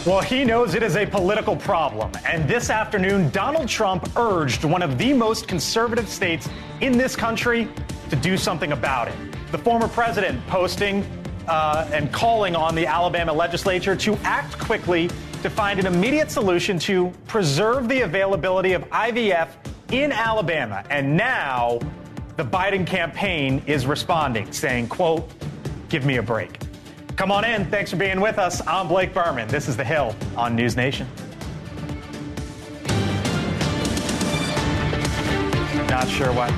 Well, he knows it is a political problem. And this afternoon, Donald Trump urged one of the most conservative states in this country to do something about it. The former president posting and calling on the Alabama legislature to act quickly to find an immediate solution to preserve the availability of IVF in Alabama. And now the Biden campaign is responding, saying, quote, "Give me a break." Come on in. Thanks for being with us. I'm Blake Berman. This is The Hill on NewsNation. Not sure what.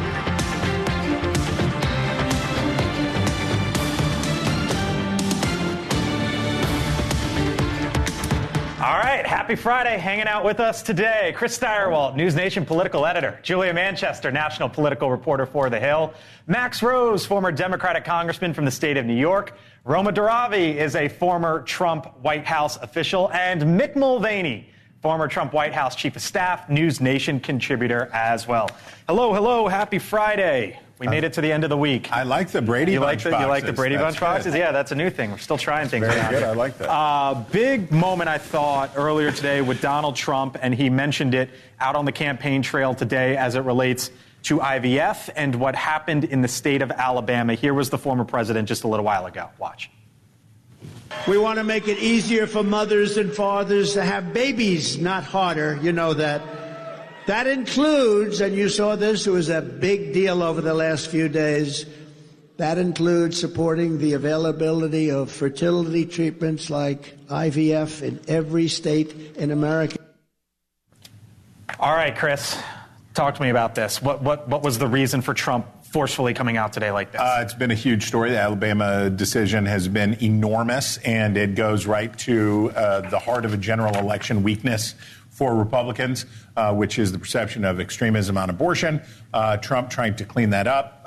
All right. Happy Friday. Hanging out with us today, Chris Steyerwalt, NewsNation political editor. Julia Manchester, national political reporter for The Hill. Max Rose, former Democratic congressman from the state of New York. Roma Daravi is a former Trump White House official. And Mick Mulvaney, former Trump White House chief of staff, NewsNation contributor as well. Hello, hello. Happy Friday. We made it to the end of the week. I like the Brady Bunch boxes. You like the Brady Bunch boxes? Yeah, that's a new thing. We're still trying things Very around good. here. I like that. Big moment, I thought, earlier today with Donald Trump, and he mentioned it out on the campaign trail today as it relates to IVF and what happened in the state of Alabama. Here was the former president just a little while ago. Watch. We want to make it easier for mothers and fathers to have babies, not harder. You know that. That includes, and you saw this, it was a big deal over the last few days, that includes supporting the availability of fertility treatments like IVF in every state in America. All right, Chris, talk to me about this. What was the reason for Trump forcefully coming out today like this? It's been a huge story. The Alabama decision has been enormous, and it goes right to the heart of a general election weakness for Republicans, which is the perception of extremism on abortion. Trump trying to clean that up.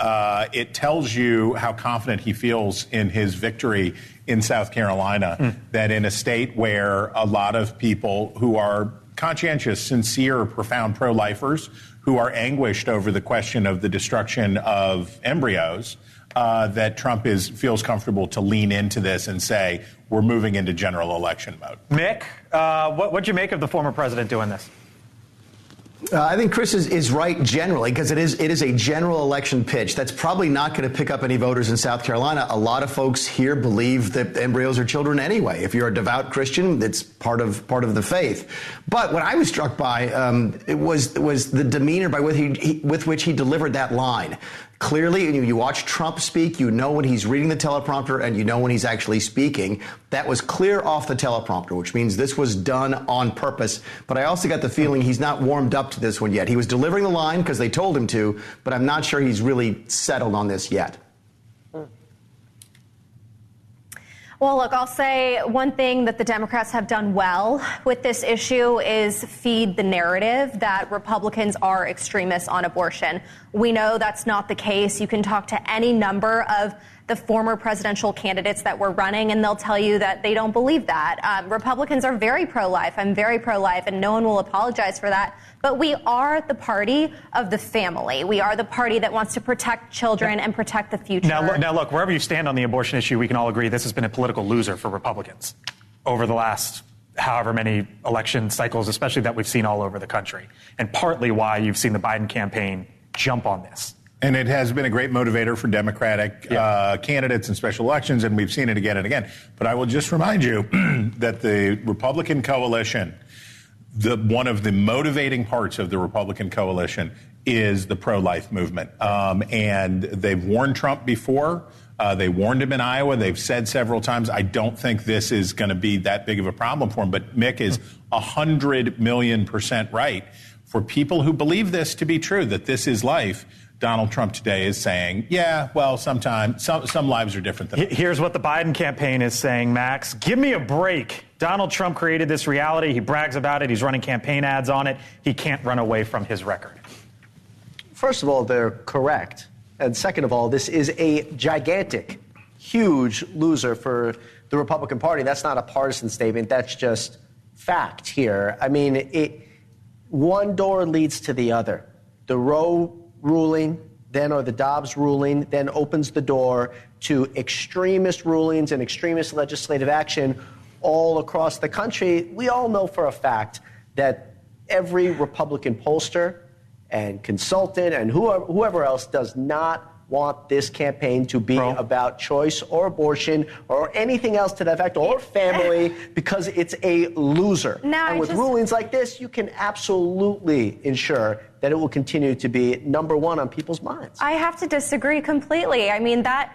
It tells you how confident he feels in his victory in South Carolina, that in a state where a lot of people who are conscientious, sincere, profound pro-lifers who are anguished over the question of the destruction of embryos, that Trump feels comfortable to lean into this and say, we're moving into general election mode. Mick, what'd you make of the former president doing this? I think Chris is right generally, because it is a general election pitch. That's probably not going to pick up any voters in South Carolina. A lot of folks here believe that embryos are children anyway. If you're a devout Christian, it's part of the faith. But what I was struck by it was the demeanor with which he delivered that line. Clearly, you watch Trump speak, you know when he's reading the teleprompter and you know when he's actually speaking. That was clear off the teleprompter, which means this was done on purpose. But I also got the feeling he's not warmed up to this one yet. He was delivering the line because they told him to, but I'm not sure he's really settled on this yet. Well, look, I'll say one thing that the Democrats have done well with this issue is feed the narrative that Republicans are extremists on abortion. We know that's not the case. You can talk to any number of the former presidential candidates that were running, and they'll tell you that they don't believe that. Republicans are very pro-life. I'm very pro-life, and no one will apologize for that. But we are the party of the family. We are the party that wants to protect children and protect the future. Now, look, wherever you stand on the abortion issue, we can all agree this has been a political loser for Republicans over the last however many election cycles, especially that we've seen all over the country, and partly why you've seen the Biden campaign jump on this. And it has been a great motivator for Democratic candidates in special elections, and we've seen it again and again. But I will just remind you that the Republican coalition, one of the motivating parts of the Republican coalition is the pro-life movement. And they've warned Trump before. They warned him in Iowa. They've said several times, I don't think this is going to be that big of a problem for him. But Mick is 100 million% right. For people who believe this to be true, that this is life, Donald Trump today is saying, yeah, well, sometimes some lives are different than others. Here's what the Biden campaign is saying, Max. Give me a break. Donald Trump created this reality. He brags about it. He's running campaign ads on it. He can't run away from his record. First of all, they're correct. And second of all, this is a gigantic, huge loser for the Republican Party. That's not a partisan statement. That's just fact here. I mean, one door leads to the other. The Roe ruling, or the Dobbs ruling, then opens the door to extremist rulings and extremist legislative action all across the country, we all know for a fact that every Republican pollster and consultant and whoever else does not want this campaign to be about choice or abortion or anything else to that effect, or family, because it's a loser. And with rulings like this, you can absolutely ensure that it will continue to be number one on people's minds. I have to disagree completely. I mean, that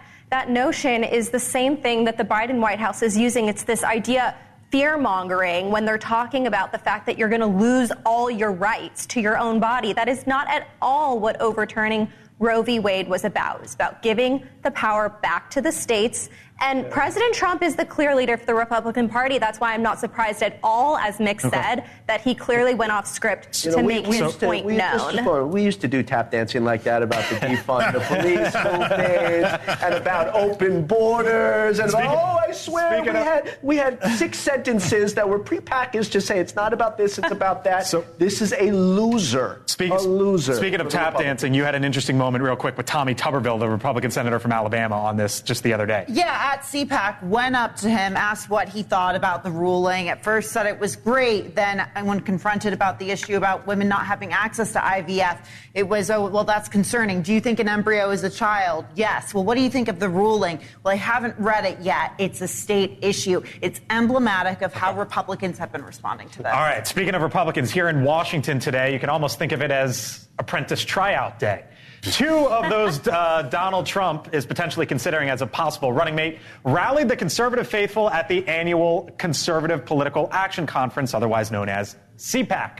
notion is the same thing that the Biden White House is using. It's this idea, fear-mongering, when they're talking about the fact that you're going to lose all your rights to your own body. That is not at all what overturning Roe v. Wade was about. It was about giving the power back to the states. And President Trump is the clear leader for the Republican Party. That's why I'm not surprised at all, as Mick said, that he clearly went off script to make his point known. We used to do tap dancing like that about the defund the police movement and about open borders. And I swear we had 6 sentences that were prepackaged to say it's not about this, it's about that. So this is a loser. Speaking of tap dancing, you had an interesting moment real quick with Tommy Tuberville, the Republican senator from Alabama, on this just the other day. Yeah, at CPAC, went up to him, asked what he thought about the ruling. At first said it was great. Then when confronted about the issue about women not having access to IVF, it was, oh, well, that's concerning. Do you think an embryo is a child? Yes. Well, what do you think of the ruling? Well, I haven't read it yet. It's a state issue. It's emblematic of how Republicans have been responding to this. All right. Speaking of Republicans, here in Washington today, you can almost think of it as apprentice tryout day. 2 of those Donald Trump is potentially considering as a possible running mate rallied the conservative faithful at the annual Conservative Political Action Conference, otherwise known as CPAC.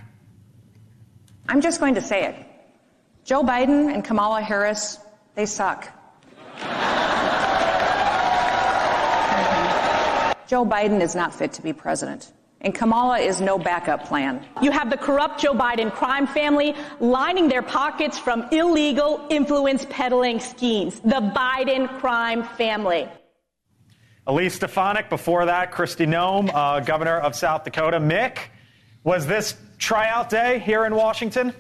I'm just going to say it. Joe Biden and Kamala Harris, they suck. Joe Biden is not fit to be president. And Kamala is no backup plan. You have the corrupt Joe Biden crime family lining their pockets from illegal influence peddling schemes. The Biden crime family. Elise Stefanik, before that, Kristi Noem, governor of South Dakota. Mick, was this tryout day here in Washington?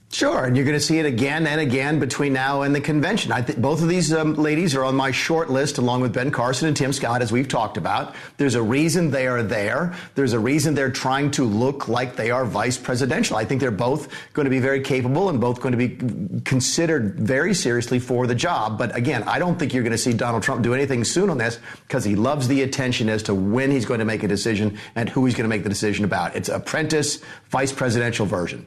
Sure, and you're going to see it again and again between now and the convention. I think both of these ladies are on my short list, along with Ben Carson and Tim Scott, as we've talked about. There's a reason they are there. There's a reason they're trying to look like they are vice presidential. I think they're both going to be very capable and both going to be considered very seriously for the job. But again, I don't think you're going to see Donald Trump do anything soon on this because he loves the attention as to when he's going to make a decision and who he's going to make the decision about. It's apprentice vice presidential version.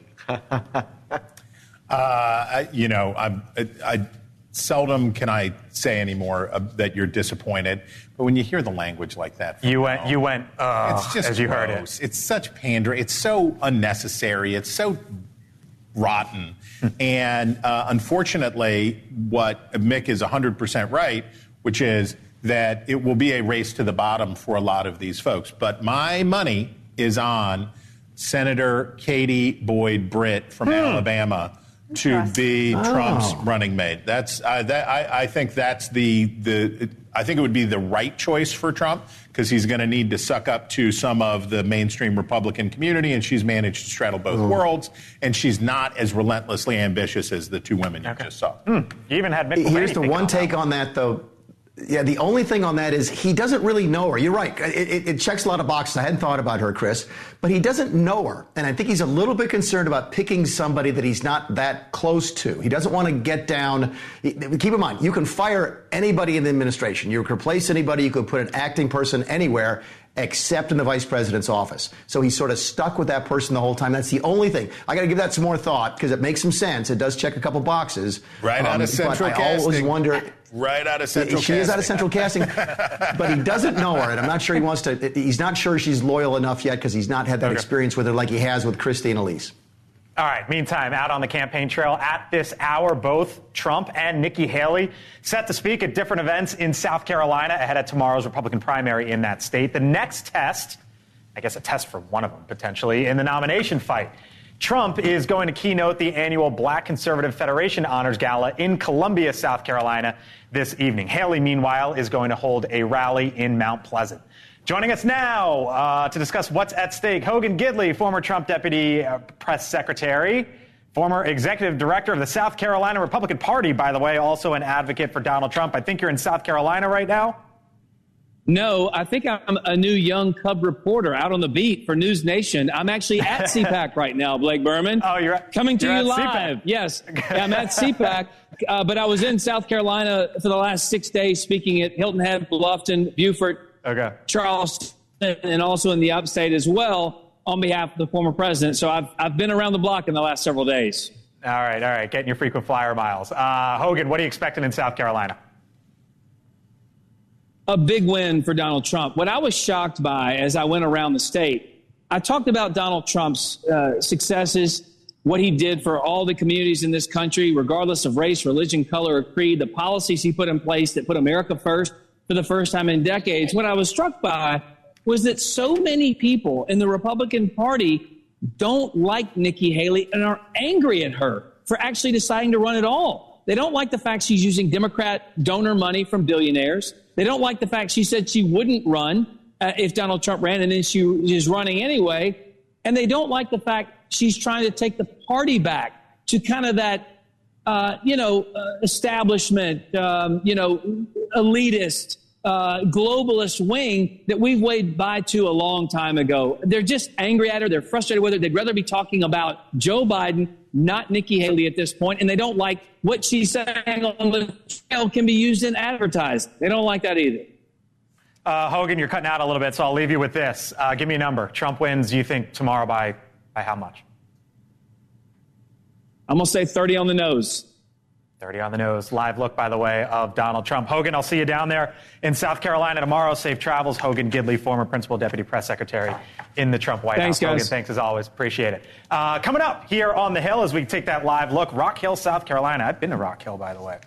I seldom can I say anymore that you're disappointed, but when you hear the language like that, you went, it's just as you gross. Heard it. It's such pandering. It's so unnecessary. It's so rotten. And unfortunately, what Mick is 100% right, which is that it will be a race to the bottom for a lot of these folks. But my money is on Senator Katie Boyd Britt from Alabama to be Trump's running mate. That's I think that's I think it would be the right choice for Trump because he's going to need to suck up to some of the mainstream Republican community, and she's managed to straddle both worlds, and she's not as relentlessly ambitious as the 2 women you just saw. You even had Mick. Here's the one take on that, though. Yeah, the only thing on that is he doesn't really know her. You're right. It checks a lot of boxes. I hadn't thought about her, Chris. But he doesn't know her. And I think he's a little bit concerned about picking somebody that he's not that close to. He doesn't want to get down. Keep in mind, you can fire anybody in the administration. You can replace anybody. You could put an acting person anywhere except in the vice president's office. So he's sort of stuck with that person the whole time. That's the only thing. I got to give that some more thought because it makes some sense. It does check a couple boxes. Right out of central casting. I always wonder. Right out of central casting. She is out of central casting, but he doesn't know her, and I'm not sure he wants to. He's not sure she's loyal enough yet because he's not had that experience with her like he has with Kristi and Elise. All right, meantime, out on the campaign trail at this hour, both Trump and Nikki Haley set to speak at different events in South Carolina ahead of tomorrow's Republican primary in that state. The next test, I guess a test for one of them potentially, in the nomination fight. Trump is going to keynote the annual Black Conservative Federation Honors Gala in Columbia, South Carolina this evening. Haley, meanwhile, is going to hold a rally in Mount Pleasant. Joining us now to discuss what's at stake, Hogan Gidley, former Trump deputy press secretary, former executive director of the South Carolina Republican Party, by the way, also an advocate for Donald Trump. I think you're in South Carolina right now. No, I think I'm a new young cub reporter out on the beat for NewsNation. I'm actually at CPAC right now, Blake Berman. Oh, coming to you live. CPAC. Yes, I'm at CPAC, but I was in South Carolina for the last 6 days speaking at Hilton Head, Bluffton, Beaufort, Charleston, and also in the upstate as well on behalf of the former president. So I've been around the block in the last several days. All right. Getting your frequent flyer miles. Hogan, what are you expecting in South Carolina? A big win for Donald Trump. What I was shocked by as I went around the state, I talked about Donald Trump's successes, what he did for all the communities in this country, regardless of race, religion, color, or creed, the policies he put in place that put America first for the first time in decades. What I was struck by was that so many people in the Republican Party don't like Nikki Haley and are angry at her for actually deciding to run at all. They don't like the fact she's using Democrat donor money from billionaires. They don't like the fact she said she wouldn't run if Donald Trump ran, and then she is running anyway. And they don't like the fact she's trying to take the party back to kind of that, establishment, elitist, globalist wing that we've waved bye to a long time ago. They're just angry at her. They're frustrated with her. They'd rather be talking about Joe Biden, not Nikki Haley at this point. And they don't like what she's saying on the trail can be used in advertising. They don't like that either. Hogan, you're cutting out a little bit, so I'll leave you with this. Give me a number. Trump wins, you think, tomorrow by how much? I'm going to say 30 on the nose. 30 on the nose. Live look, by the way, of Donald Trump. Hogan, I'll see you down there in South Carolina tomorrow. Safe travels. Hogan Gidley, former principal deputy press secretary in the Trump White House. Guys. Hogan, thanks as always. Appreciate it. Coming up here on the Hill as we take that live look, Rock Hill, South Carolina. I've been to Rock Hill, by the way.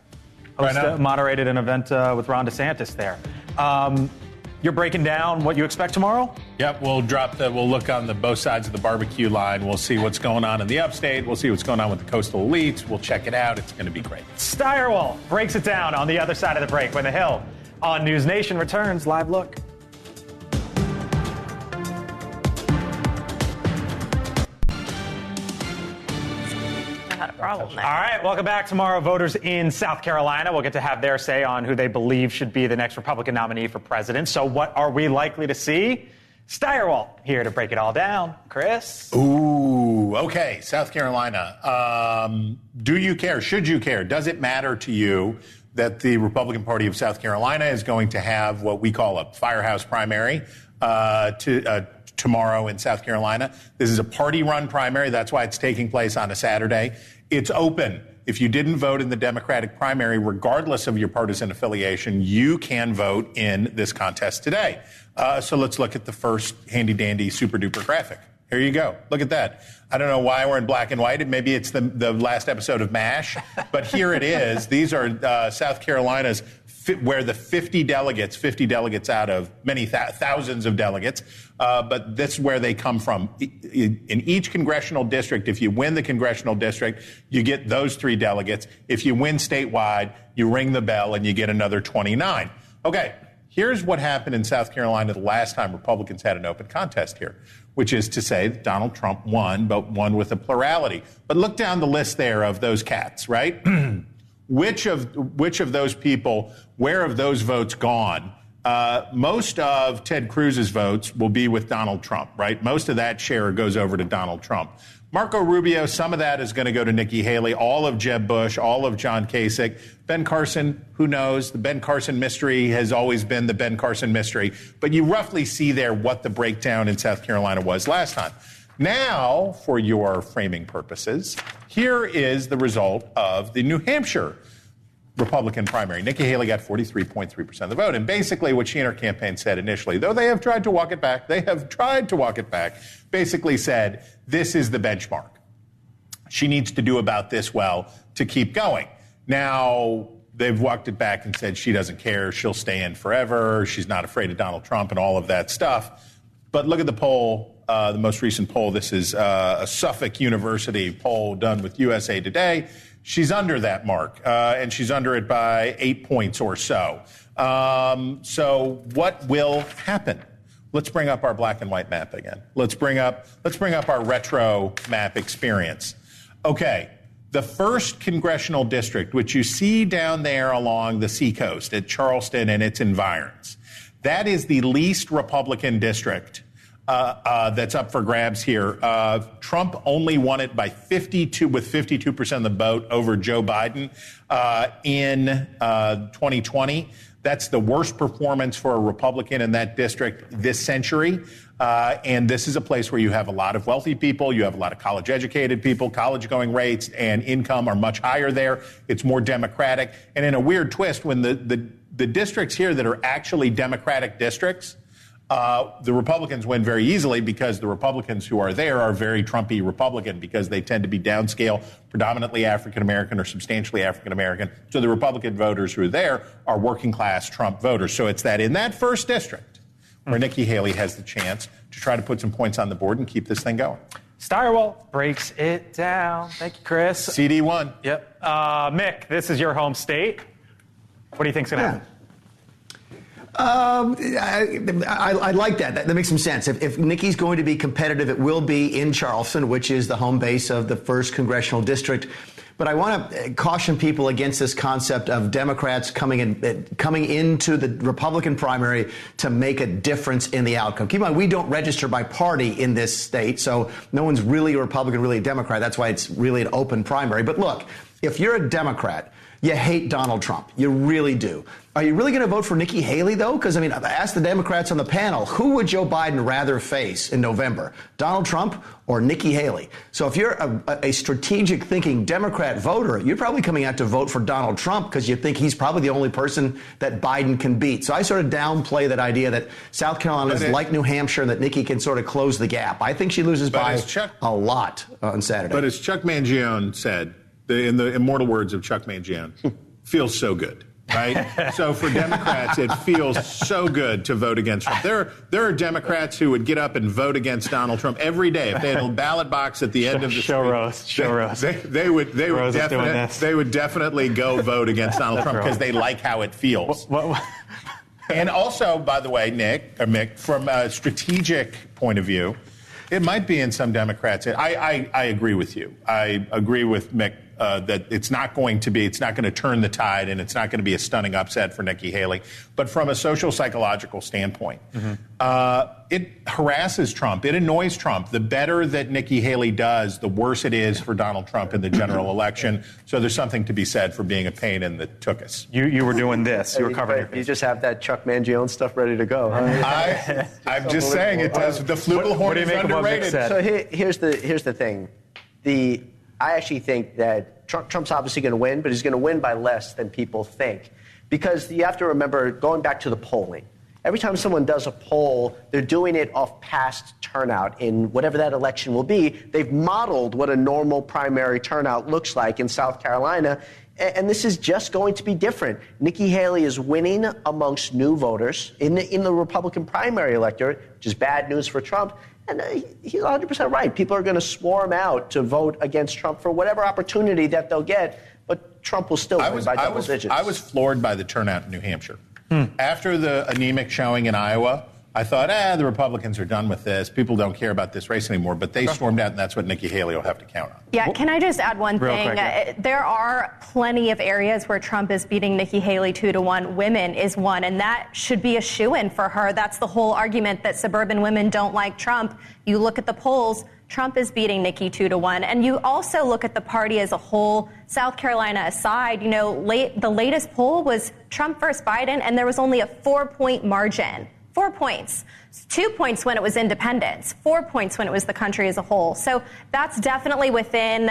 Moderated an event with Ron DeSantis there. You're breaking down what you expect tomorrow? Yep, we'll look on both sides of the barbecue line. We'll see what's going on in the upstate. We'll see what's going on with the coastal elites. We'll check it out. It's going to be great. Steyerwalt breaks it down on the other side of the break when the Hill on NewsNation returns. Live look. Problem there. All right, welcome back. Tomorrow, voters in South Carolina will get to have their say on who they believe should be the next Republican nominee for president. So what are we likely to see? Steyerwalt here to break it all down. Chris? Ooh, okay. South Carolina. Do you care? Should you care? Does it matter to you that the Republican Party of South Carolina is going to have what we call a firehouse primary tomorrow in South Carolina? This is a party-run primary. That's why it's taking place on a Saturday. It's open. If you didn't vote in the Democratic primary, regardless of your partisan affiliation, you can vote in this contest today. So let's look at the first handy-dandy super-duper graphic. Here you go. Look at that. I don't know why we're in black and white. Maybe it's the last episode of MASH. But here it is. These are South Carolina's where the 50 delegates out of many thousands of delegates, but this is where they come from. In each congressional district, if you win the congressional district, you get those 3 delegates. If you win statewide, you ring the bell and you get another 29. Okay, here's what happened in South Carolina the last time Republicans had an open contest here, which is to say that Donald Trump won, but won with a plurality. But look down the list there of those cats, right? Which of those people, where have those votes gone? Most of Ted Cruz's votes will be with Donald Trump, right? Most of that share goes over to Donald Trump. Marco Rubio, some of that is going to go to Nikki Haley, all of Jeb Bush, all of John Kasich. Ben Carson, who knows? The Ben Carson mystery has always been the Ben Carson mystery. But you roughly see there what the breakdown in South Carolina was last time. Now, for your framing purposes, here is the result of the New Hampshire Republican primary. Nikki Haley got 43.3% of the vote. And basically what she and her campaign said initially, though they have tried to walk it back, basically said, this is the benchmark. She needs to do about this well to keep going. Now, they've walked it back and said she doesn't care. She'll stay in forever. She's not afraid of Donald Trump and all of that stuff. But look at the poll, the most recent poll. This is a Suffolk University poll done with USA Today. She's under that mark, and she's under it by 8 points or so. So what will happen? Let's bring up our black and white map again. Let's bring up our retro map experience. Okay, the first congressional district, which you see down there along the seacoast at Charleston and its environs, That is the least Republican district that's up for grabs here. Trump only won it by 52% of the vote over Joe Biden in 2020. That's the worst performance for a Republican in that district this century. And this is a place where you have a lot of wealthy people, you have a lot of college-educated people, college-going rates and income are much higher there. It's more Democratic. And in a weird twist, when the districts here that are actually Democratic districts, the Republicans win very easily because the Republicans who are there are very Trumpy Republican because they tend to be downscale, predominantly African-American or substantially African-American. So the Republican voters who are there are working-class Trump voters. So it's that in that first district where Nikki Haley has the chance to try to put some points on the board and keep this thing going. Steyerwalt breaks it down. Thank you, Chris. CD1. Yep. Mick, this is your home state. What do you think's going to happen? I like that. That makes some sense. If Nikki's going to be competitive, it will be in Charleston, which is the home base of the 1st Congressional District. But I want to caution people against this concept of Democrats coming into the Republican primary to make a difference in the outcome. Keep in mind, we don't register by party in this state, so no one's really a Republican, really a Democrat. That's why it's really an open primary. But look, if you're a Democrat, you hate Donald Trump. You really do. Are you really going to vote for Nikki Haley, though? Because, I mean, I asked the Democrats on the panel, who would Joe Biden rather face in November, Donald Trump or Nikki Haley? So if you're a strategic thinking Democrat voter, you're probably coming out to vote for Donald Trump because you think he's probably the only person that Biden can beat. So I sort of downplay that idea that South Carolina is like New Hampshire and that Nikki can sort of close the gap. I think she loses by a lot on Saturday. But as Chuck Mangione said, in the immortal words of Chuck Mangione, feels so good, right? So for Democrats, it feels so good to vote against Trump. There are Democrats who would get up and vote against Donald Trump every day if they had a ballot box at the end of the show roast. They would definitely go vote against Donald Trump because they like how it feels. And also, by the way, Mick, from a strategic point of view, it might be in some Democrats. I agree with you. I agree with Mick that it's not going to turn the tide and it's not going to be a stunning upset for Nikki Haley. But from a social psychological standpoint, it harasses Trump. It annoys Trump. The better that Nikki Haley does, the worse it is for Donald Trump in the general election. So there's something to be said for being a pain in the tuchus. You were doing this. You were covering You just have that Chuck Mangione stuff ready to go. Huh? I'm just saying it does. The flugelhorn is underrated. So here's the thing. I actually think that Trump's obviously going to win, but he's going to win by less than people think. Because you have to remember, going back to the polling, every time someone does a poll, they're doing it off past turnout in whatever that election will be. They've modeled what a normal primary turnout looks like in South Carolina, and this is just going to be different. Nikki Haley is winning amongst new voters in the Republican primary electorate, which is bad news for Trump. And he's 100% right. People are going to swarm out to vote against Trump for whatever opportunity that they'll get, but Trump will still win by double digits. I was floored by the turnout in New Hampshire. After the anemic showing in Iowa, I thought, the Republicans are done with this. People don't care about this race anymore. But they stormed out, and that's what Nikki Haley will have to count on. Yeah, can I just add one thing? Quick, yeah. There are plenty of areas where Trump is beating Nikki Haley 2-1. Women is one, and that should be a shoo-in for her. That's the whole argument that suburban women don't like Trump. You look at the polls, Trump is beating Nikki 2-1. And you also look at the party as a whole, South Carolina aside, the latest poll was Trump versus Biden, and there was only a 4-point margin. 4 points. 2 points when it was independents. 4 points when it was the country as a whole. So that's definitely within,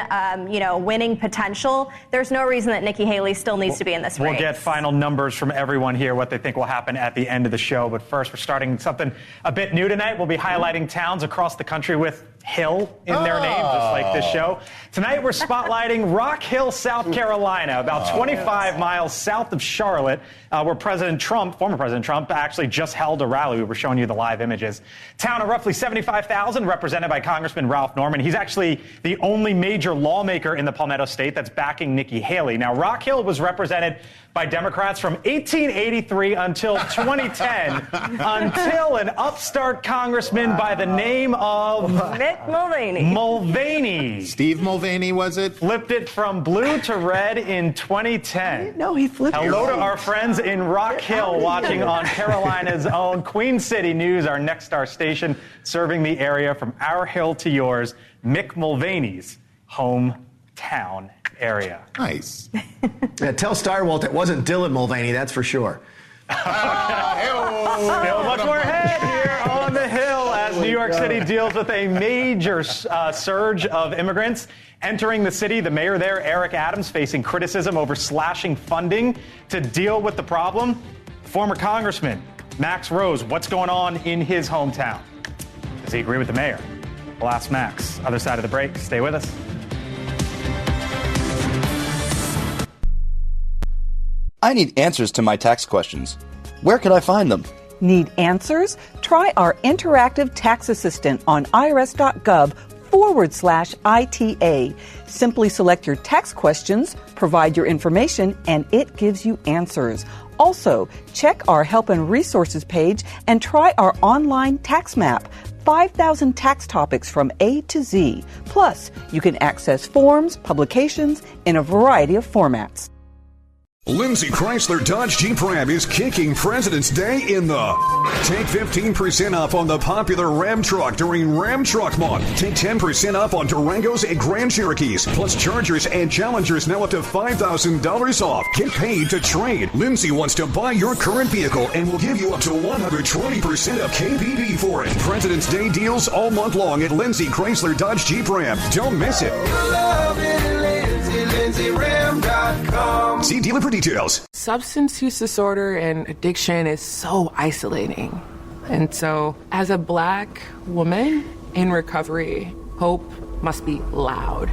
winning potential. There's no reason that Nikki Haley still needs to be in this race. We'll get final numbers from everyone here, what they think will happen at the end of the show. But first, we're starting something a bit new tonight. We'll be highlighting towns across the country with Hill in their name, just like this show. Tonight, we're spotlighting Rock Hill, South Carolina, about 25 miles south of Charlotte, where former President Trump, actually just held a rally. We were showing you the live images. Town of roughly 75,000, represented by Congressman Ralph Norman. He's actually the only major lawmaker in the Palmetto State that's backing Nikki Haley. Now, Rock Hill was represented by Democrats from 1883 until 2010, until an upstart congressman by the name of Mitt Mick Mulvaney. Steve Mulvaney, was it? Flipped it from blue to red in 2010. No, he flipped it. Hello to our friends in Rock Hill watching on Carolina's own Queen City News, our next star station, serving the area from our hill to yours, Mick Mulvaney's hometown area. Nice. Tell Starwalt it wasn't Dylan Mulvaney, that's for sure. Still much more ahead here on the Hill as New York City deals with a major surge of immigrants entering the city. The mayor there, Eric Adams, facing criticism over slashing funding to deal with the problem. Former Congressman Max Rose, what's going on in his hometown? Does he agree with the mayor? We'll ask Max. Other side of the break. Stay with us. I need answers to my tax questions. Where can I find them? Need answers? Try our interactive tax assistant on irs.gov/ITA. Simply select your tax questions, provide your information, and it gives you answers. Also, check our Help and Resources page and try our online tax map. 5,000 tax topics from A to Z. Plus, you can access forms, publications in a variety of formats. Lindsay Chrysler Dodge Jeep Ram is kicking President's Day in the... Take 15% off on the popular Ram truck during Ram Truck Month. Take 10% off on Durangos and Grand Cherokees, plus Chargers and Challengers now up to $5,000 off. Get paid to trade. Lindsay wants to buy your current vehicle and will give you up to 120% of KPP for it. President's Day deals all month long at Lindsay Chrysler Dodge Jeep Ram. Don't miss it. LindsayRam.com. See dealer for details. Substance use disorder and addiction is so isolating. And so, as a Black woman in recovery, hope must be loud.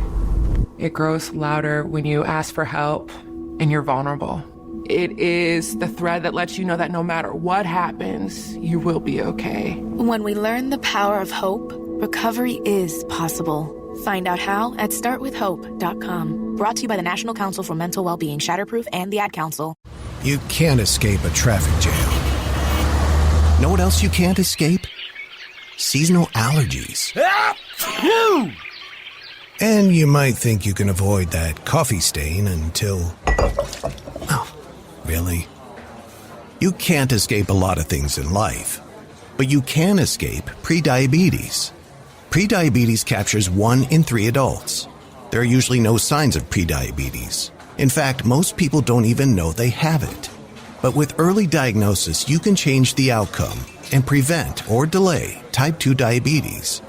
It grows louder when you ask for help and you're vulnerable. It is the thread that lets you know that no matter what happens, you will be okay. When we learn the power of hope, recovery is possible. Find out how at startwithhope.com. Brought to you by the National Council for Mental Wellbeing, Shatterproof, and the Ad Council. You can't escape a traffic jam. Know what else you can't escape? Seasonal allergies. And you might think you can avoid that coffee stain until... Oh, really? You can't escape a lot of things in life, but you can escape prediabetes. Prediabetes captures 1 in 3 adults. There are usually no signs of prediabetes. In fact, most people don't even know they have it. But with early diagnosis, you can change the outcome and prevent or delay type 2 diabetes.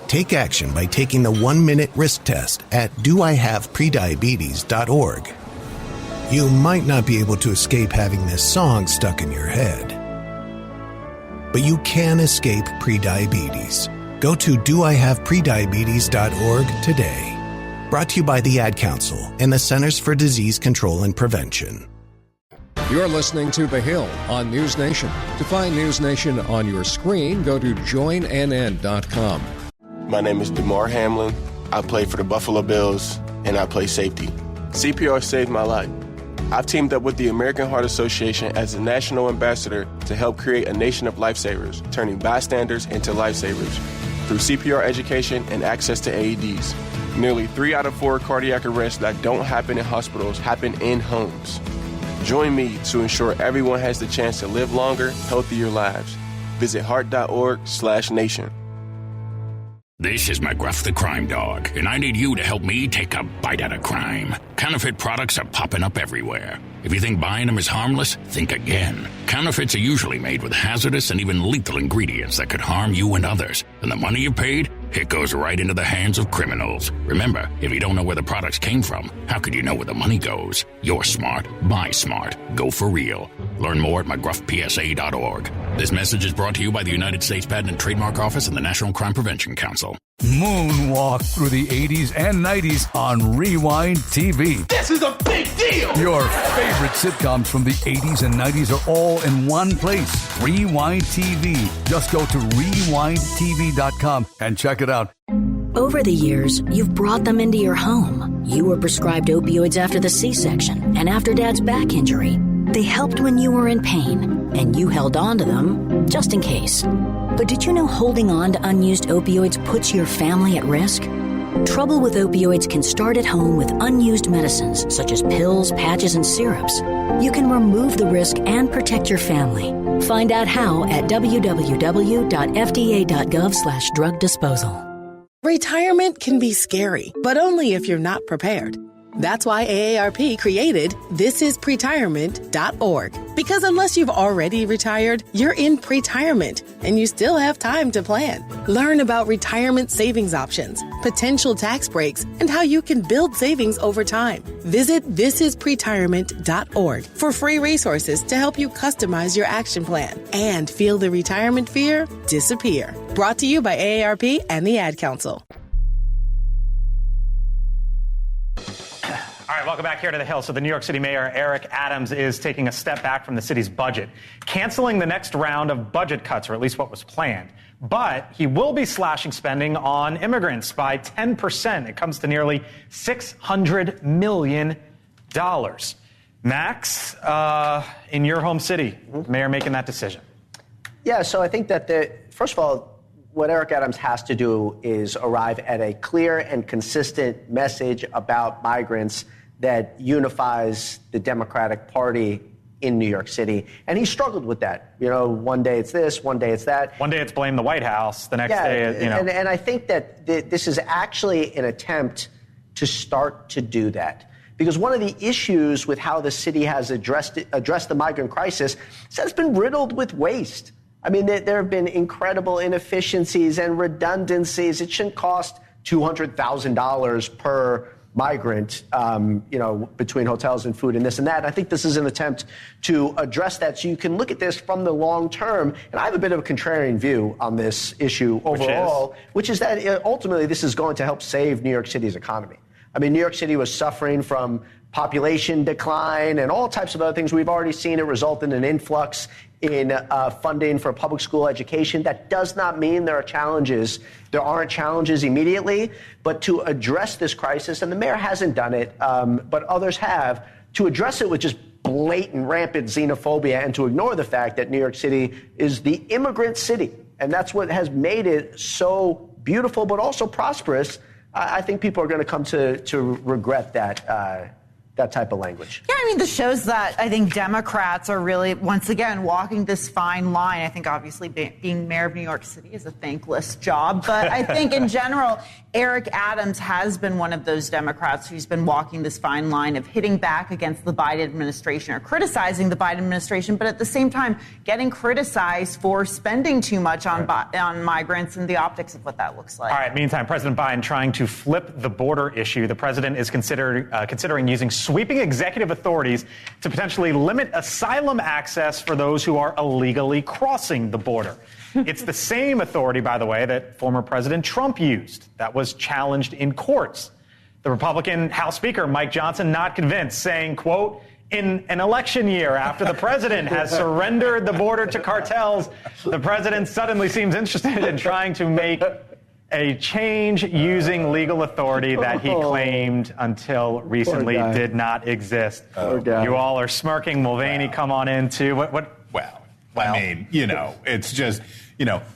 Take action by taking the 1-minute risk test at doihaveprediabetes.org. You might not be able to escape having this song stuck in your head, but you can escape prediabetes. Go to doihaveprediabetes.org today. Brought to you by the Ad Council and the Centers for Disease Control and Prevention. You're listening to The Hill on NewsNation. To find NewsNation on your screen, go to joinnn.com. My name is DeMar Hamlin. I play for the Buffalo Bills, and I play safety. CPR saved my life. I've teamed up with the American Heart Association as a national ambassador to help create a nation of lifesavers, turning bystanders into lifesavers through CPR education and access to AEDs. Nearly 3 out of 4 cardiac arrests that don't happen in hospitals happen in homes. Join me to ensure everyone has the chance to live longer, healthier lives. Visit heart.org/nation. This is McGruff the Crime Dog, and I need you to help me take a bite out of crime. Counterfeit products are popping up everywhere. If you think buying them is harmless, think again. Counterfeits are usually made with hazardous and even lethal ingredients that could harm you and others. And the money you paid, it goes right into the hands of criminals. Remember, if you don't know where the products came from, how could you know where the money goes? You're smart. Buy smart. Go for real. Learn more at McGruffPSA.org. This message is brought to you by the United States Patent and Trademark Office and the National Crime Prevention Council. Moonwalk through the 80s and 90s on Rewind TV. This is a big deal! Your favorite sitcoms from the 80s and 90s are all in one place. Rewind TV. Just go to rewindtv.com and check it out. Over the years, you've brought them into your home. You were prescribed opioids after the C-section and after Dad's back injury. They helped when you were in pain, and you held on to them just in case. But did you know holding on to unused opioids puts your family at risk? Trouble with opioids can start at home with unused medicines such as pills, patches, and syrups. You can remove the risk and protect your family. Find out how at www.fda.gov/drug disposal. Retirement can be scary, but only if you're not prepared. That's why AARP created thisispretirement.org. Because unless you've already retired, you're in pretirement, and you still have time to plan. Learn about retirement savings options, potential tax breaks, and how you can build savings over time. Visit thisispretirement.org for free resources to help you customize your action plan and feel the retirement fear disappear. Brought to you by AARP and the Ad Council. All right, welcome back here to the Hill. So the New York City Mayor, Eric Adams, is taking a step back from the city's budget, canceling the next round of budget cuts, or at least what was planned. But he will be slashing spending on immigrants by 10%. It comes to nearly $600 million. Max, in your home city, Mayor making that decision. Yeah, so I think that, first of all, what Eric Adams has to do is arrive at a clear and consistent message about migrants that unifies the Democratic Party in New York City. And he struggled with that. You know, one day it's this, one day it's that. One day it's blame the White House, the next day, you know. And I think that this is actually an attempt to start to do that. Because one of the issues with how the city has addressed the migrant crisis is that it's been riddled with waste. I mean, there have been incredible inefficiencies and redundancies. It shouldn't cost $200,000 per migrant, between hotels and food and this and that. I think this is an attempt to address that so you can look at this from the long term. And I have a bit of a contrarian view on this issue overall, which is that ultimately this is going to help save New York City's economy. I mean, New York City was suffering from population decline and all types of other things. We've already seen it result in an influx in funding for public school education. That does not mean there are challenges. There aren't challenges immediately, but to address this crisis, and the mayor hasn't done it, but others have, to address it with just blatant, rampant xenophobia and to ignore the fact that New York City is the immigrant city. And that's what has made it so beautiful, but also prosperous. I think people are going to come to regret that type of language. Yeah, I mean, this shows that I think Democrats are really, once again, walking this fine line. I think obviously being mayor of New York City is a thankless job, but I think in general, Eric Adams has been one of those Democrats who's been walking this fine line of hitting back against the Biden administration or criticizing the Biden administration, but at the same time getting criticized for spending too much on migrants and the optics of what that looks like. All right, meantime, President Biden trying to flip the border issue. The president is considering using sweeping executive authorities to potentially limit asylum access for those who are illegally crossing the border. It's the same authority, by the way, that former President Trump used. That was challenged in courts. The Republican House Speaker, Mike Johnson, not convinced, saying, quote, in an election year after the president has surrendered the border to cartels, the president suddenly seems interested in trying to make a change using legal authority that he claimed until recently did not exist. You all are smirking. Mulvaney, come on in too. Well, I mean, it's just,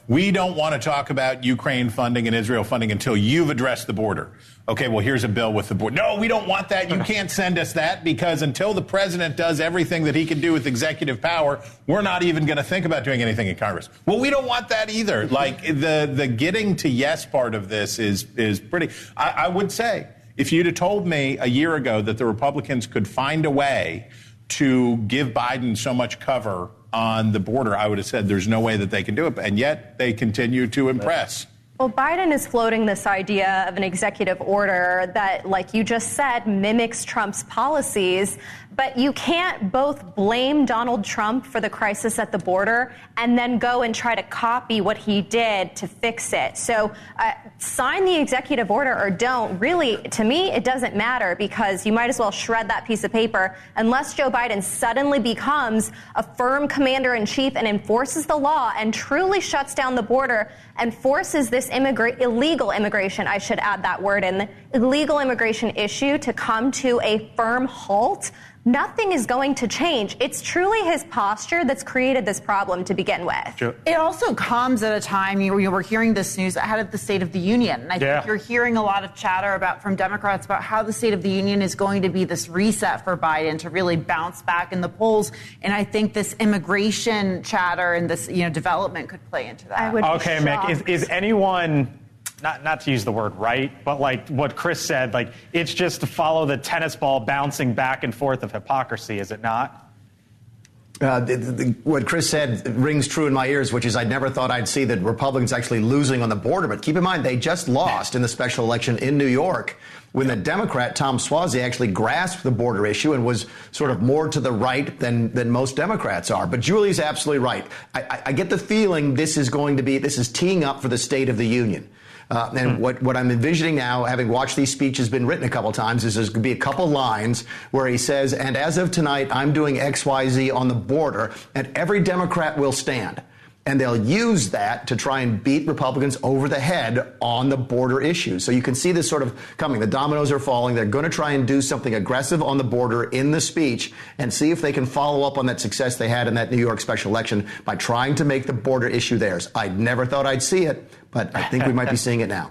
we don't want to talk about Ukraine funding and Israel funding until you've addressed the border. Okay, well, here's a bill with the border. No, we don't want that. You can't send us that because until the president does everything that he can do with executive power, we're not even going to think about doing anything in Congress. Well, we don't want that either. Like the getting to yes part of this is pretty. I would say if you'd have told me a year ago that the Republicans could find a way to give Biden so much cover on the border, I would have said there's no way that they can do it. And yet they continue to impress. Well, Biden is floating this idea of an executive order that, like you just said, mimics Trump's policies. But you can't both blame Donald Trump for the crisis at the border and then go and try to copy what he did to fix it. So sign the executive order or don't. Really, to me, it doesn't matter because you might as well shred that piece of paper unless Joe Biden suddenly becomes a firm commander-in-chief and enforces the law and truly shuts down the border and forces this illegal immigration, I should add that word in, the illegal immigration issue to come to a firm halt. nothing is going to change. It's truly his posture that's created this problem to begin with. Sure. It also comes at a time you were hearing this news ahead of the State of the Union. And I think you're hearing a lot of chatter from Democrats about how the State of the Union is going to be this reset for Biden to really bounce back in the polls. And I think this immigration chatter and this development could play into that. Okay, Mick, is anyone... Not to use the word right, but like what Chris said, like it's just to follow the tennis ball bouncing back and forth of hypocrisy, is it not? What Chris said rings true in my ears, which is I never thought I'd see that Republicans actually losing on the border. But keep in mind, they just lost in the special election in New York when the Democrat, Tom Suozzi, actually grasped the border issue and was sort of more to the right than most Democrats are. But Julie's absolutely right. I get the feeling this is teeing up for the State of the Union. And what I'm envisioning now, having watched these speeches been written a couple times, is there's going to be a couple lines where he says, and as of tonight, I'm doing X, Y, Z on the border, and every Democrat will stand. And they'll use that to try and beat Republicans over the head on the border issue. So you can see this sort of coming. The dominoes are falling. They're going to try and do something aggressive on the border in the speech and see if they can follow up on that success they had in that New York special election by trying to make the border issue theirs. I never thought I'd see it, but I think we might be seeing it now.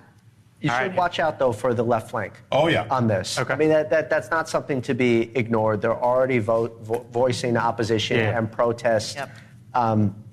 You should watch out, though, for the left flank. On this. Okay. I mean, that's not something to be ignored. They're already voicing opposition and protests. Yep.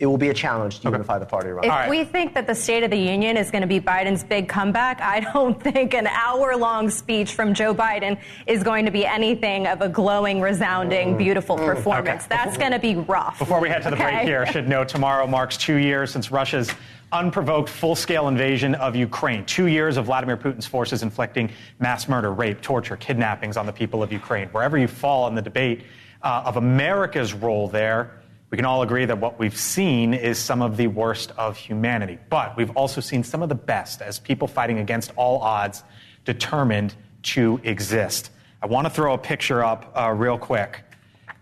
It will be a challenge to unify the party around. If we think that the State of the Union is going to be Biden's big comeback, I don't think an hour-long speech from Joe Biden is going to be anything of a glowing, resounding, beautiful performance. That's going to be rough. Before we head to the break here, I should note tomorrow marks 2 years since Russia's unprovoked full-scale invasion of Ukraine. 2 years of Vladimir Putin's forces inflicting mass murder, rape, torture, kidnappings on the people of Ukraine. Wherever you fall in the debate of America's role there, we can all agree that what we've seen is some of the worst of humanity. But we've also seen some of the best as people fighting against all odds, determined to exist. I want to throw a picture up real quick.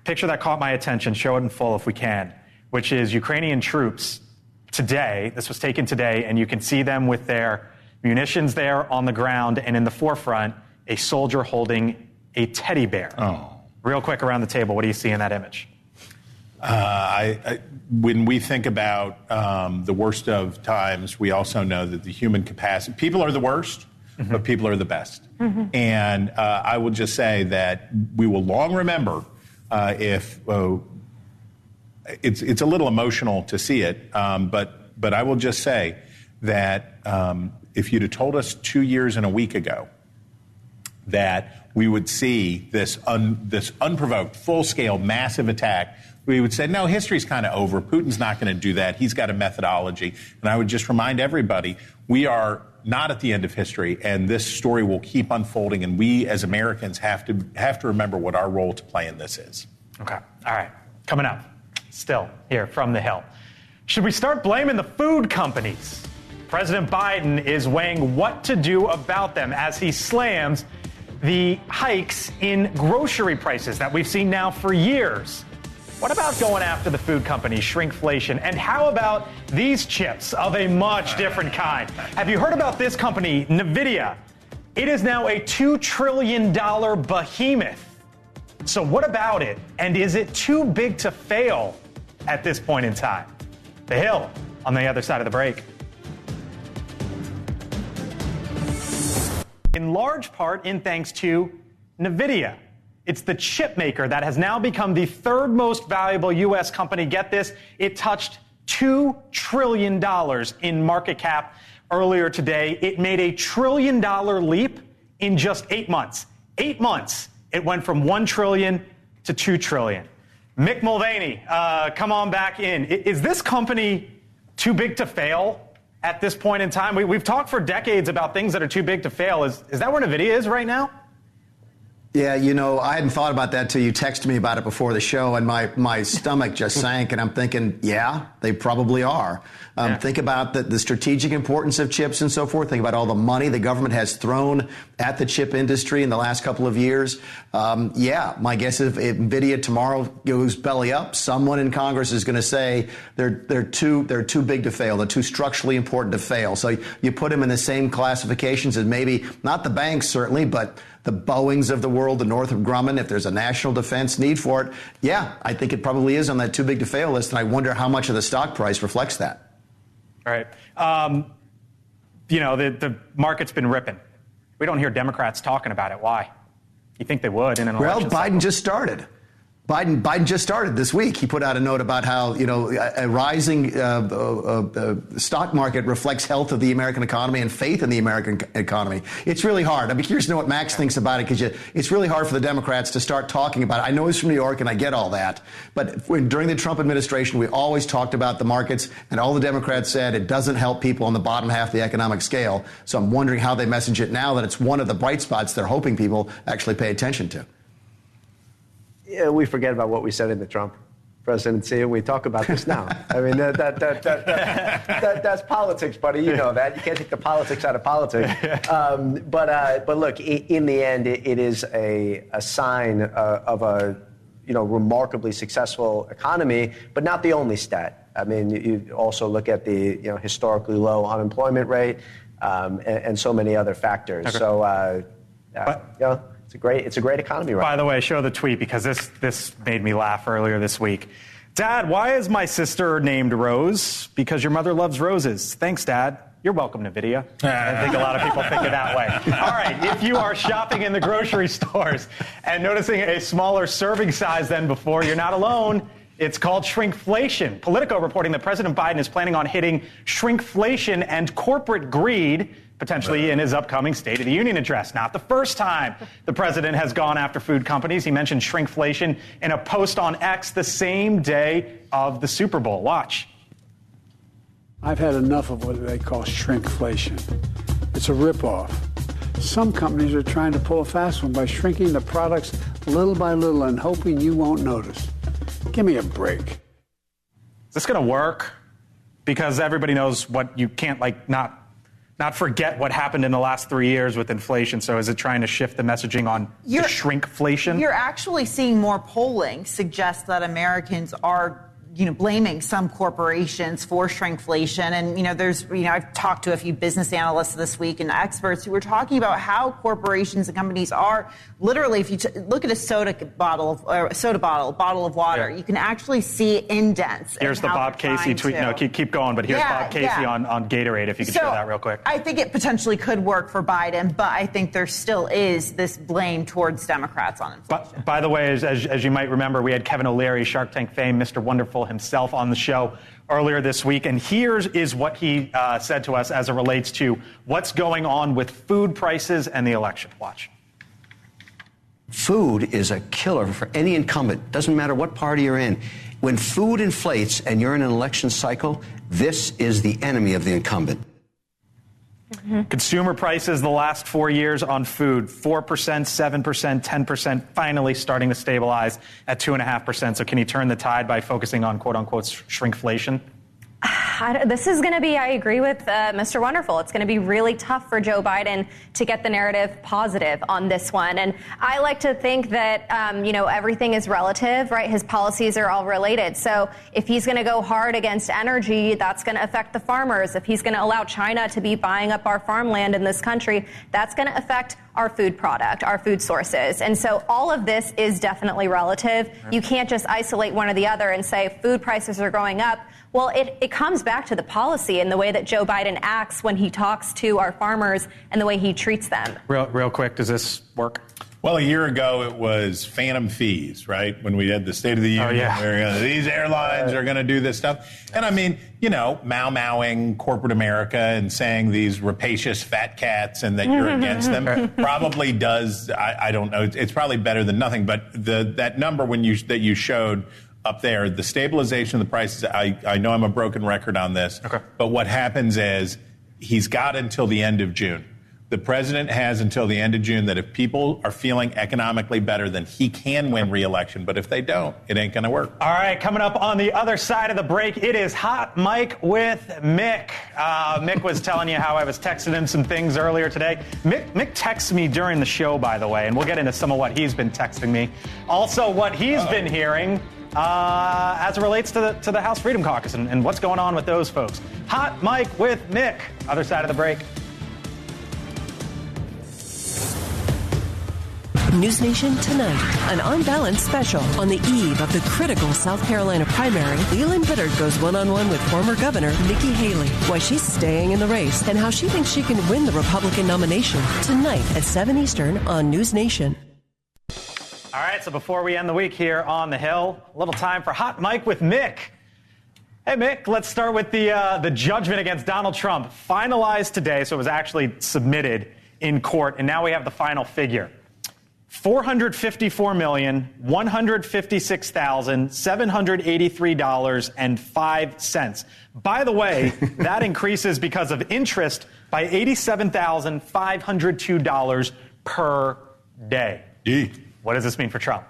Picture that caught my attention. Show it in full if we can, which is Ukrainian troops today. This was taken today, and you can see them with their munitions there on the ground, and in the forefront, a soldier holding a teddy bear. Real quick around the table, what do you see in that image? When we think about the worst of times, we also know that the human capacity, people are the worst, but people are the best. And I will just say that we will long remember it's a little emotional to see it, but I will just say that if you'd have told us 2 years and a week ago that we would see this unprovoked, full-scale, massive attack, we would say, no, history's kind of over. Putin's not going to do that. He's got a methodology. And I would just remind everybody, we are not at the end of history, and this story will keep unfolding, and we as Americans have to remember what our role to play in this is. Okay. All right. Coming up, still here from the Hill. Should we start blaming the food companies? President Biden is weighing what to do about them as he slams the hikes in grocery prices that we've seen now for years. What about going after the food companies, shrinkflation? And how about these chips of a much different kind? Have you heard about this company, NVIDIA? It is now a $2 trillion behemoth. So what about it? And is it too big to fail at this point in time? The Hill on the other side of the break. In large part in thanks to NVIDIA. It's the chip maker that has now become the third most valuable U.S. company. Get this, it touched $2 trillion in market cap earlier today. It made a $1 trillion leap in just 8 months. 8 months, it went from $1 trillion to $2 trillion. Mick Mulvaney, come on back in. Is this company too big to fail at this point in time? We've talked for decades about things that are too big to fail. Is that where NVIDIA is right now? Yeah, I hadn't thought about that till you texted me about it before the show, and my stomach just sank, and I'm thinking, yeah, they probably are. Think about the strategic importance of chips and so forth. Think about all the money the government has thrown at the chip industry in the last couple of years. My guess is if NVIDIA tomorrow goes belly up, someone in Congress is going to say they're too big to fail. They're too structurally important to fail. So you put them in the same classifications as maybe not the banks certainly, but the Boeings of the world, the Northrop Grumman, if there's a national defense need for it, yeah, I think it probably is on that too big to fail list, and I wonder how much of the stock price reflects that. All right. The market's been ripping. We don't hear Democrats talking about it. Why? You think they would in an election cycle? Biden just started. Biden just started this week. He put out a note about how, a rising stock market reflects health of the American economy and faith in the American economy. It's really hard. I'd be curious to know what Max thinks about it, because it's really hard for the Democrats to start talking about it. I know he's from New York and I get all that. But during the Trump administration, we always talked about the markets, and all the Democrats said it doesn't help people on the bottom half of the economic scale. So I'm wondering how they message it now that it's one of the bright spots they're hoping people actually pay attention to. Yeah, we forget about what we said in the Trump presidency, and we talk about this now. I mean, that's politics, buddy. You know that. You can't take the politics out of politics. But look, in the end, it is a sign of a remarkably successful economy, but not the only stat. I mean, you also look at the historically low unemployment rate and so many other factors. Okay. So, It's a great economy right now. By the way, show the tweet, because this made me laugh earlier this week. Dad, why is my sister named Rose? Because your mother loves roses. Thanks, Dad. You're welcome, NVIDIA. I think a lot of people think it that way. All right, if you are shopping in the grocery stores and noticing a smaller serving size than before, you're not alone. It's called shrinkflation. Politico reporting that President Biden is planning on hitting shrinkflation and corporate greed potentially in his upcoming State of the Union address. Not the first time the president has gone after food companies. He mentioned shrinkflation in a post on X the same day of the Super Bowl. Watch. I've had enough of what they call shrinkflation. It's a ripoff. Some companies are trying to pull a fast one by shrinking the products little by little and hoping you won't notice. Give me a break. Is this going to work? Because everybody knows what you can't, not forget what happened in the last 3 years with inflation. So is it trying to shift the messaging on the shrinkflation? You're actually seeing more polling suggest that Americans are blaming some corporations for shrinkflation. And, I've talked to a few business analysts this week and experts who were talking about how corporations and companies are literally, if you look at a bottle of water, you can actually see indents. Here's the Bob Casey tweet. No, keep going. But here's Bob Casey on Gatorade, if you could show that real quick. I think it potentially could work for Biden, but I think there still is this blame towards Democrats on inflation. By the way, as you might remember, we had Kevin O'Leary, Shark Tank fame, Mr. Wonderful himself, on the show earlier this week. And here's what he said to us as it relates to what's going on with food prices and the election. Watch. Food is a killer for any incumbent. Doesn't matter what party you're in. When food inflates and you're in an election cycle, this is the enemy of the incumbent. Mm-hmm. Consumer prices the last 4 years on food, 4%, 7%, 10%, finally starting to stabilize at 2.5%. So can you turn the tide by focusing on quote unquote shrinkflation? This is going to be, I agree with Mr. Wonderful. It's going to be really tough for Joe Biden to get the narrative positive on this one. And I like to think that, everything is relative, right? His policies are all related. So if he's going to go hard against energy, that's going to affect the farmers. If he's going to allow China to be buying up our farmland in this country, that's going to affect our food product, our food sources. And so all of this is definitely relative. You can't just isolate one or the other and say food prices are going up. Well, it comes back to the policy and the way that Joe Biden acts when he talks to our farmers and the way he treats them. Real quick, does this work? Well, a year ago, it was phantom fees, right? When we had the State of the Union, where these airlines are going to do this stuff. And I mean, mau-mauing corporate America and saying these rapacious fat cats and that you're against them probably does, I don't know, it's probably better than nothing. But that number that you showed up there, the stabilization of the prices, I know I'm a broken record on this, but what happens is he's got until the end of June. The president has until the end of June that if people are feeling economically better, then he can win re-election. But if they don't, it ain't going to work. All right, coming up on the other side of the break, it is Hot Mike with Mick. Mick was telling you how I was texting him some things earlier today. Mick texts me during the show, by the way, and we'll get into some of what he's been texting me. Also, what he's been hearing as it relates to the House Freedom Caucus and what's going on with those folks. Hot Mike with Mick. Other side of the break. NewsNation Tonight, an unbalanced special on the eve of the critical South Carolina primary. Leland Bittert goes one-on-one with former Governor Nikki Haley, why she's staying in the race, and how she thinks she can win the Republican nomination. Tonight at 7 Eastern on NewsNation. All right, so before we end the week here on the Hill, a little time for Hot Mike with Mick. Hey, Mick, let's start with the judgment against Donald Trump. Finalized today, so it was actually submitted in court, and now we have the final figure. $454,156,783.05. By the way, that increases because of interest by $87,502 per day. What does this mean for Trump?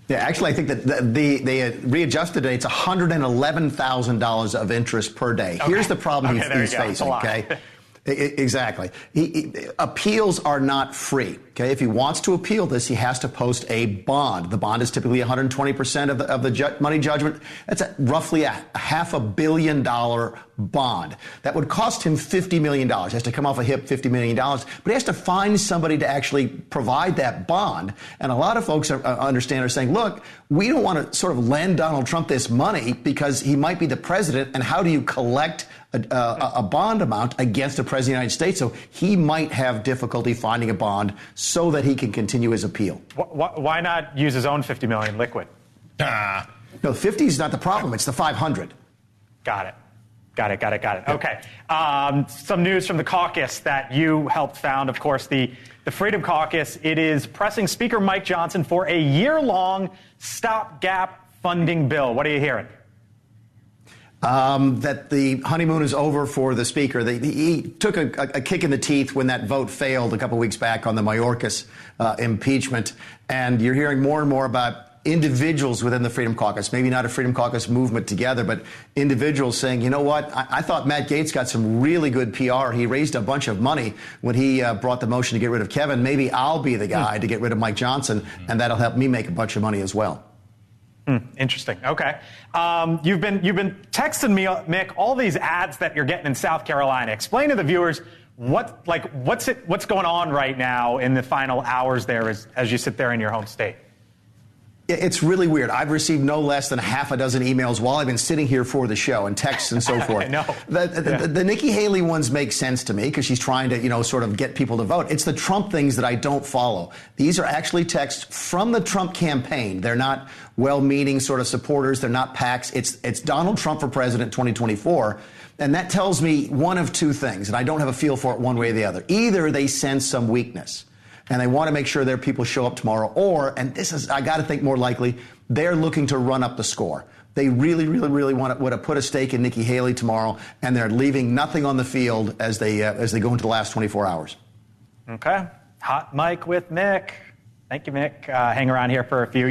Yeah, actually, I think that they readjusted it. It's $111,000 of interest per day. Okay. Here's the problem he's facing, That's a lot. okay? Exactly. Appeals are not free. Okay, if he wants to appeal this, he has to post a bond. The bond is typically 120% of the money judgment. That's roughly a $500 million bond. That would cost him $50 million. He has to come off a hip $50 million, but he has to find somebody to actually provide that bond. And a lot of folks are saying, look, we don't want to sort of lend Donald Trump this money because he might be the president, and how do you collect a bond amount against the president of the United States? So he might have difficulty finding a bond so that he can continue his appeal. Why not use his own $50 million liquid? No, 50 is not the problem. It's the 500. Got it. Okay. Some news from the caucus that you helped found, of course, the Freedom Caucus. It is pressing Speaker Mike Johnson for a year-long stopgap funding bill. What are you hearing? That the honeymoon is over for the speaker. He took a kick in the teeth when that vote failed a couple weeks back on the Mayorkas impeachment. And you're hearing more and more about individuals within the Freedom Caucus, maybe not a Freedom Caucus movement together, but individuals saying, you know what, I thought Matt Gaetz got some really good PR. He raised a bunch of money when he brought the motion to get rid of Kevin. Maybe I'll be the guy to get rid of Mike Johnson, and that'll help me make a bunch of money as well. Interesting. Okay. You've been texting me, Mick, all these ads that you're getting in South Carolina. Explain to the viewers what's going on right now in the final hours there as you sit there in your home state. It's really weird. I've received no less than half a dozen emails while I've been sitting here for the show, and texts and so forth. I know. The Nikki Haley ones make sense to me because she's trying to, sort of get people to vote. It's the Trump things that I don't follow. These are actually texts from the Trump campaign. They're not well-meaning sort of supporters. They're not PACs. It's Donald Trump for president 2024. And that tells me one of two things, and I don't have a feel for it one way or the other. Either they sense some weakness, and they want to make sure their people show up tomorrow, or, and this is, I got to think more likely, they're looking to run up the score. They really want to put a stake in Nikki Haley tomorrow, and they're leaving nothing on the field as they go into the last 24 hours. Okay. Hot Mic with Mick. Thank you, Mick. Hang around here for a few.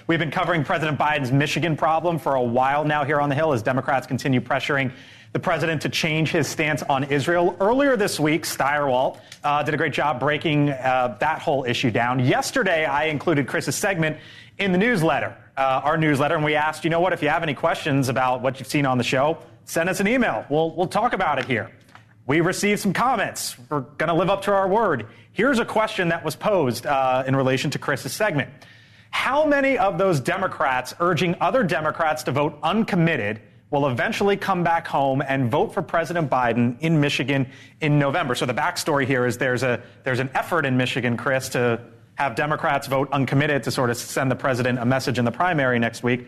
We've been covering President Biden's Michigan problem for a while now here on the Hill as Democrats continue pressuring the president to change his stance on Israel. Earlier this week, Steyerwalt did a great job breaking that whole issue down. Yesterday, I included Chris's segment in the newsletter, our newsletter, and we asked, if you have any questions about what you've seen on the show, send us an email. We'll talk about it here. We received some comments. We're going to live up to our word. Here's a question that was posed in relation to Chris's segment. How many of those Democrats urging other Democrats to vote uncommitted will eventually come back home and vote for President Biden in Michigan in November? So the backstory here is there's an effort in Michigan, Chris, to have Democrats vote uncommitted to sort of send the president a message in the primary next week.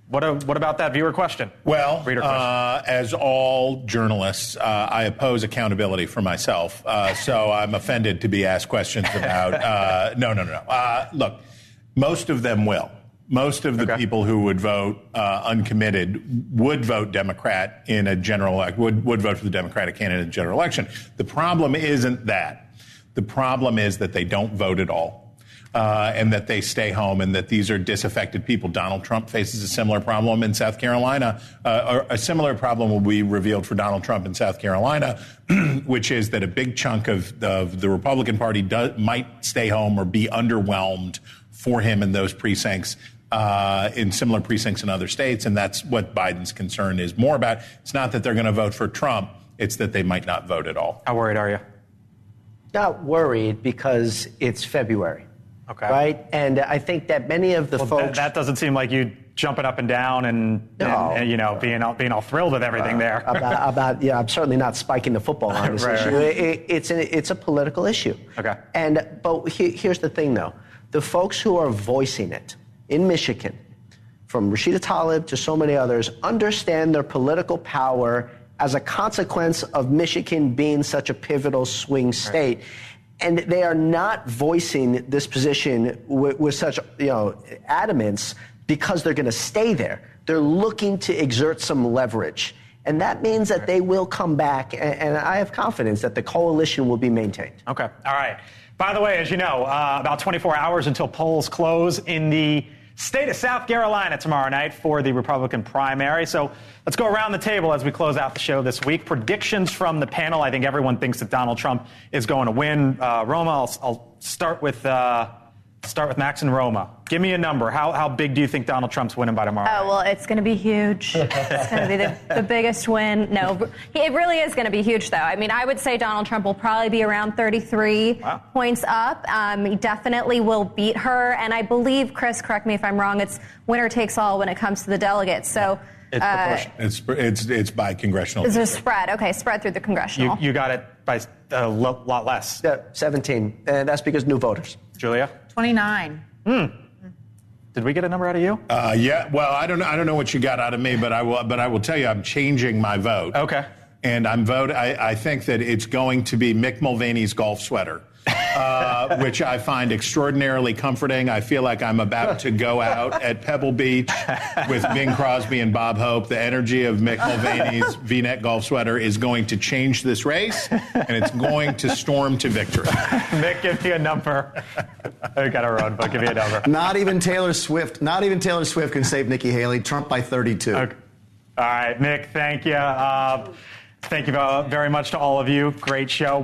What about that viewer question? Well, reader question? As all journalists, I oppose accountability for myself. So I'm offended to be asked questions about. No. Look, most of them will. Most of the people who would vote uncommitted would vote Democrat in a general would vote for the Democratic candidate in a general election. The problem isn't that. The problem is that they don't vote at all. And that they stay home, and that these are disaffected people. Donald Trump faces a similar problem in South Carolina. Or a similar problem will be revealed for Donald Trump in South Carolina, which is that a big chunk of the Republican Party might stay home or be underwhelmed for him in those precincts, in similar precincts in other states. And that's what Biden's concern is more about. It's not that they're going to vote for Trump. It's that they might not vote at all. How worried are you? Not worried because it's February. Okay. Right? And I think that many of the folks... That doesn't seem like you jumping up and down and you know, being all thrilled with everything there. I'm certainly not spiking the football on this Right. issue. It's a political issue. Okay. But here's the thing, though. The folks who are voicing it in Michigan, from Rashida Tlaib to so many others, understand their political power as a consequence of Michigan being such a pivotal swing state. Right. And they are not voicing this position with such, adamance because they're going to stay there. They're looking to exert some leverage. And that means that they will come back, and I have confidence that the coalition will be maintained. Okay. All right. By the way, as you know, about 24 hours until polls close in the state of South Carolina tomorrow night for the Republican primary. So let's go around the table as we close out the show this week. Predictions from the panel. I think everyone thinks that Donald Trump is going to win. Roma, I'll start with Max and Roma. Give me a number. How big do you think Donald Trump's winning by tomorrow? Oh, well, it's going to be huge. It's going to be the biggest win. No, it really is going to be huge, though. I mean, I would say Donald Trump will probably be around 33 points up. He definitely will beat her. And I believe, Chris, correct me if I'm wrong, it's winner takes all when it comes to the delegates. So it's by congressional. It's a spread. Okay, spread through the congressional. You got it by a lot less. 17. And that's because new voters. Julia? 29. Did we get a number out of you? Yeah. Well, I don't know what you got out of me, but I will tell you I'm changing my vote. Okay. And I think that it's going to be Mick Mulvaney's golf sweater, which I find extraordinarily comforting. I feel like I'm about to go out at Pebble Beach with Bing Crosby and Bob Hope. The energy of Mick Mulvaney's V-neck golf sweater is going to change this race, and it's going to storm to victory. Mick, give me a number. I got to run, but give me a number. Not even Taylor Swift can save Nikki Haley. Trump by 32. Okay. All right, Mick, thank you. Thank you very much to all of you. Great show.